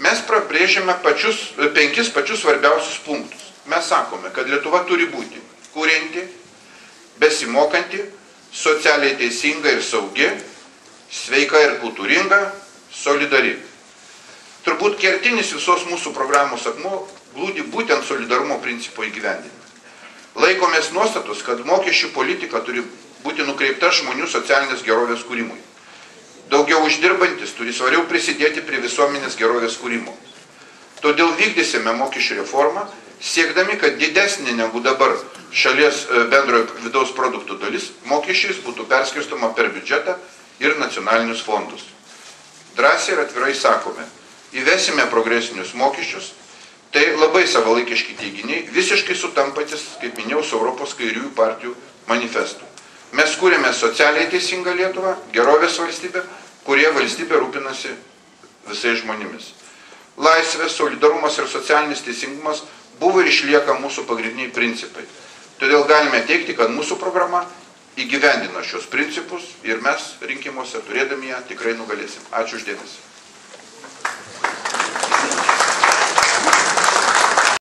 Mes prabrėžiame penkis pačius svarbiausius punktus. Mes sakome, kad Lietuva turi būti kurianti, besimokanti, socialiai teisinga ir saugi, sveika ir kultūringa, solidari. Turbūt kertinis visos mūsų programos akmuo glūdi būtent solidarumo principo įgyvendinime. Laikomės nuostatos, kad mokesčių politika turi būti nukreipta žmonių socialinės gerovės kūrimui. Daugiau uždirbantis turi svariau prisidėti prie visuomenės gerovės kūrimo. Todėl vykdysime mokesčių reformą, siekdami, kad didesnė negu dabar šalies bendrojo vidaus produktų dalis mokesčiais būtų perskirstoma per biudžetą ir nacionalinius fondus. Drąsiai ir atvirai sakome, įvesime progresinius mokesčius, tai labai savalaikiški teiginiai, visiškai sutampantis, kaip minėjau, su Europos kairiųjų partijų manifestu. Mes kūrėme socialiai teisingą Lietuvą, gerovės valstybę, kurie valstybė rūpinasi visais žmonėmis. Laisvė, solidarumas ir socialinis teisingumas buvo ir išlieka mūsų pagrindiniai principai. Todėl galime teigti, kad mūsų programa įgyvendina šios principus ir mes rinkimuose turėdami ją tikrai nugalėsim. Ačiū uždėmesi.